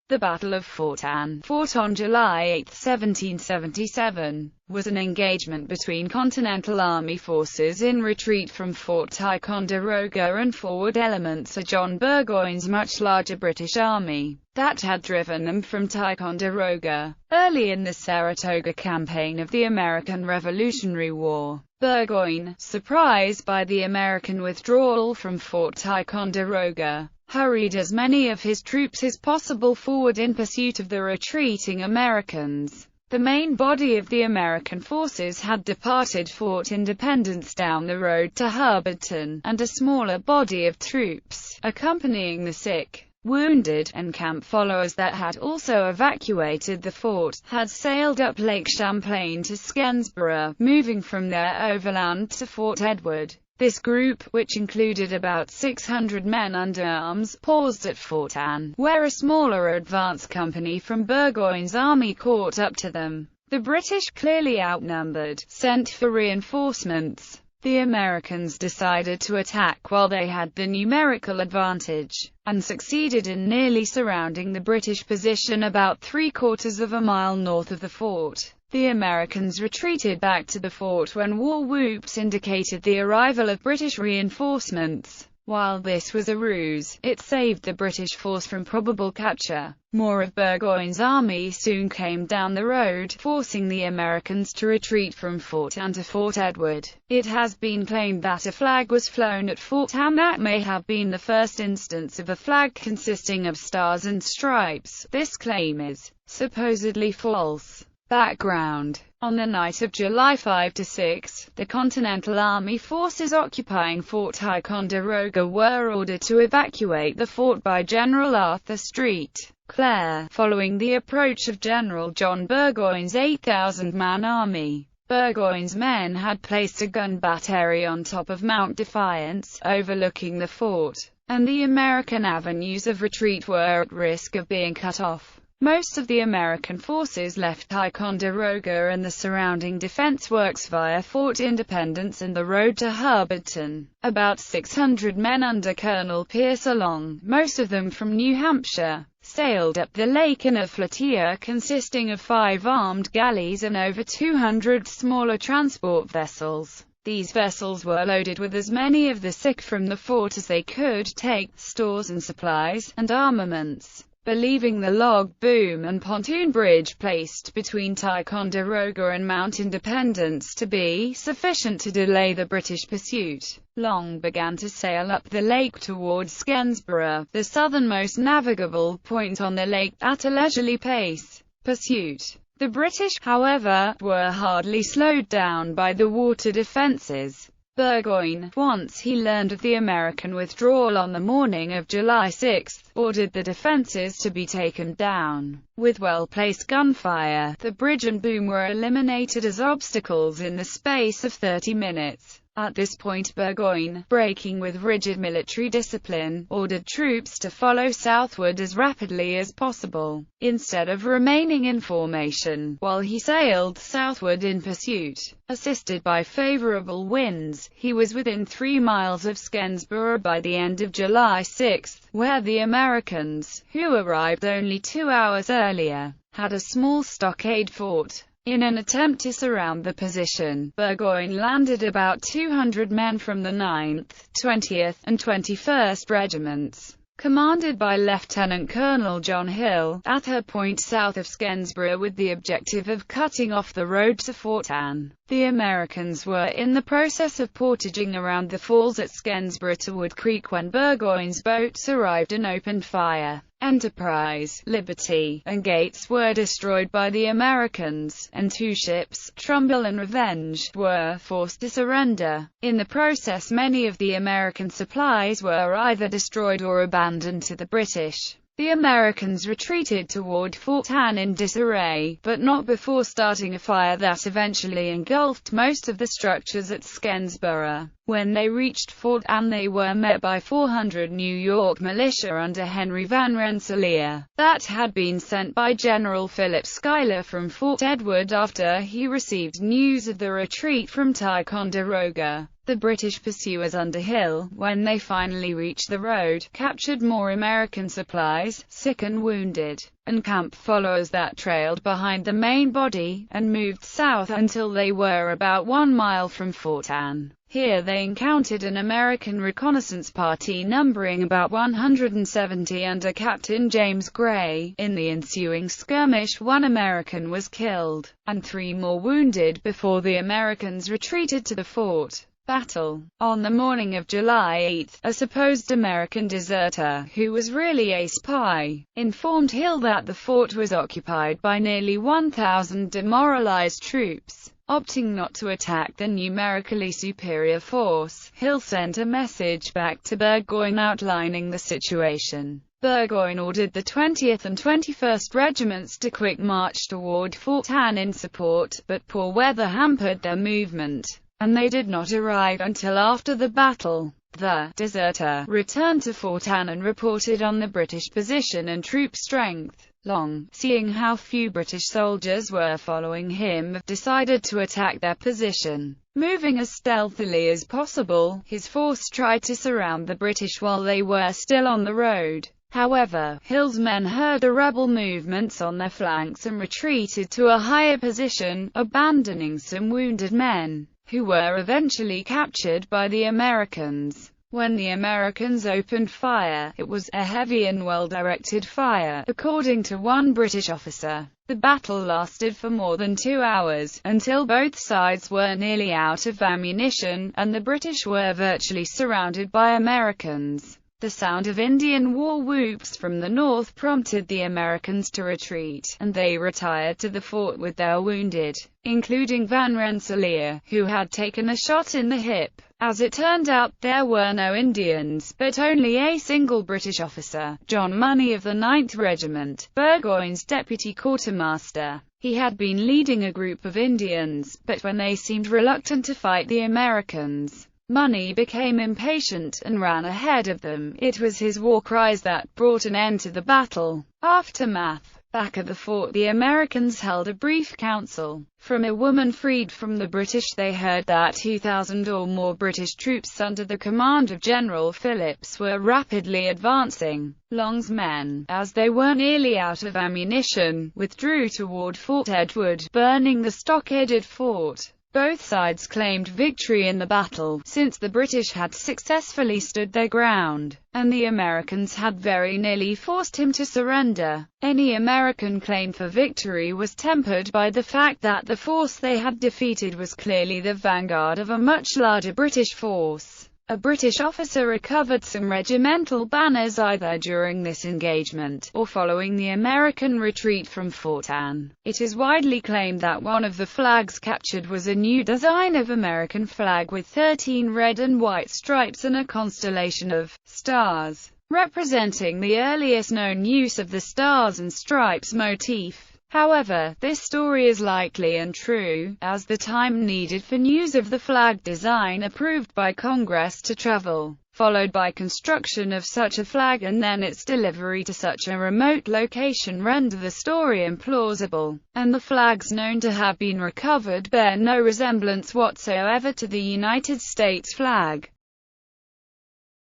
The Battle of Fort Anne, fought on July 8, 1777, was an engagement between Continental Army forces in retreat from Fort Ticonderoga and forward elements of John Burgoyne's much larger British Army that had driven them from Ticonderoga. Early in the Saratoga campaign of the American Revolutionary War, Burgoyne, surprised by the American withdrawal from Fort Ticonderoga, hurried as many of his troops as possible forward in pursuit of the retreating Americans. The main body of the American forces had departed Fort Independence down the road to Hubbardton, and a smaller body of troops, accompanying the sick, wounded, and camp followers that had also evacuated the fort, had sailed up Lake Champlain to Skensborough, moving from there overland to Fort Edward. This group, which included about 600 men under arms, paused at Fort Anne, where a smaller advance company from Burgoyne's army caught up to them. The British, clearly outnumbered, sent for reinforcements. The Americans decided to attack while they had the numerical advantage, and succeeded in nearly surrounding the British position about 3/4 of a mile north of the fort. The Americans retreated back to the fort when war whoops indicated the arrival of British reinforcements. While this was a ruse, it saved the British force from probable capture. More of Burgoyne's army soon came down the road, forcing the Americans to retreat from Fort Anne to Fort Edward. It has been claimed that a flag was flown at Fort Anne that may have been the first instance of a flag consisting of stars and stripes. This claim is supposedly false. Background: on the night of July 5–6, the Continental Army forces occupying Fort Ticonderoga were ordered to evacuate the fort by General Arthur St. Clair, following the approach of General John Burgoyne's 8,000-man army. Burgoyne's men had placed a gun battery on top of Mount Defiance, overlooking the fort, and the American avenues of retreat were at risk of being cut off. Most of the American forces left Ticonderoga and the surrounding defense works via Fort Independence and the road to Hubbardton. About 600 men under Colonel Pierce Along, most of them from New Hampshire, sailed up the lake in a flotilla consisting of 5 armed galleys and over 200 smaller transport vessels. These vessels were loaded with as many of the sick from the fort as they could take, stores and supplies, and armaments. Believing the log boom and pontoon bridge placed between Ticonderoga and Mount Independence to be sufficient to delay the British pursuit, Long began to sail up the lake towards Skensborough, the southernmost navigable point on the lake, at a leisurely pace. The British, however, were hardly slowed down by the water defences. Burgoyne, once he learned of the American withdrawal on the morning of July 6, ordered the defences to be taken down. With well-placed gunfire, the bridge and boom were eliminated as obstacles in the space of 30 minutes. At this point Burgoyne, breaking with rigid military discipline, ordered troops to follow southward as rapidly as possible, instead of remaining in formation, while he sailed southward in pursuit. Assisted by favorable winds, he was within 3 miles of Skensborough by the end of July 6, where the Americans, who arrived only 2 hours earlier, had a small stockade fort. In an attempt to surround the position, Burgoyne landed about 200 men from the 9th, 20th, and 21st Regiments, commanded by Lieutenant Colonel John Hill, at a point south of Skensborough with the objective of cutting off the road to Fort Anne. The Americans were in the process of portaging around the falls at Skensborough to Wood Creek when Burgoyne's boats arrived and opened fire. Enterprise, Liberty, and Gates were destroyed by the Americans, and 2 ships, Trumbull and Revenge, were forced to surrender. In the process, many of the American supplies were either destroyed or abandoned to the British. The Americans retreated toward Fort Anne in disarray, but not before starting a fire that eventually engulfed most of the structures at Skensborough. When they reached Fort Anne, they were met by 400 New York militia under Henry Van Rensselaer, that had been sent by General Philip Schuyler from Fort Edward after he received news of the retreat from Ticonderoga. The British pursuers under Hill, when they finally reached the road, captured more American supplies, sick and wounded, and camp followers that trailed behind the main body, and moved south until they were about 1 mile from Fort Anne. Here they encountered an American reconnaissance party numbering about 170 under Captain James Gray. In the ensuing skirmish, 1 American was killed, and 3 more wounded before the Americans retreated to the fort. Battle. On the morning of July 8, a supposed American deserter, who was really a spy, informed Hill that the fort was occupied by nearly 1,000 demoralized troops. Opting not to attack the numerically superior force, Hill sent a message back to Burgoyne outlining the situation. Burgoyne ordered the 20th and 21st Regiments to quick march toward Fort Anne in support, but poor weather hampered their movement, and they did not arrive until after the battle. The deserter returned to Fort Anne and reported on the British position and troop strength. Long, seeing how few British soldiers were following him, decided to attack their position. Moving as stealthily as possible, his force tried to surround the British while they were still on the road. However, Hill's men heard the rebel movements on their flanks and retreated to a higher position, abandoning some wounded men, who were eventually captured by the Americans. When the Americans opened fire, it was a heavy and well-directed fire, according to one British officer. The battle lasted for more than 2 hours, until both sides were nearly out of ammunition, and the British were virtually surrounded by Americans. The sound of Indian war whoops from the north prompted the Americans to retreat, and they retired to the fort with their wounded, including Van Rensselaer, who had taken a shot in the hip. As it turned out, there were no Indians, but only a single British officer, John Money of the 9th Regiment, Burgoyne's deputy quartermaster. He had been leading a group of Indians, but when they seemed reluctant to fight the Americans, Money became impatient and ran ahead of them. It was his war cries that brought an end to the battle. Aftermath. Back at the fort, the Americans held a brief council. From a woman freed from the British, they heard that 2,000 or more British troops under the command of General Phillips were rapidly advancing. Long's men, as they were nearly out of ammunition, withdrew toward Fort Edward, burning the stockaded fort. Both sides claimed victory in the battle, since the British had successfully stood their ground, and the Americans had very nearly forced him to surrender. Any American claim for victory was tempered by the fact that the force they had defeated was clearly the vanguard of a much larger British force. A British officer recovered some regimental banners either during this engagement, or following the American retreat from Fort Anne. It is widely claimed that one of the flags captured was a new design of American flag with 13 red and white stripes and a constellation of stars, representing the earliest known use of the stars and stripes motif. However, this story is likely untrue, as the time needed for news of the flag design approved by Congress to travel, followed by construction of such a flag and then its delivery to such a remote location render the story implausible, and the flags known to have been recovered bear no resemblance whatsoever to the United States flag.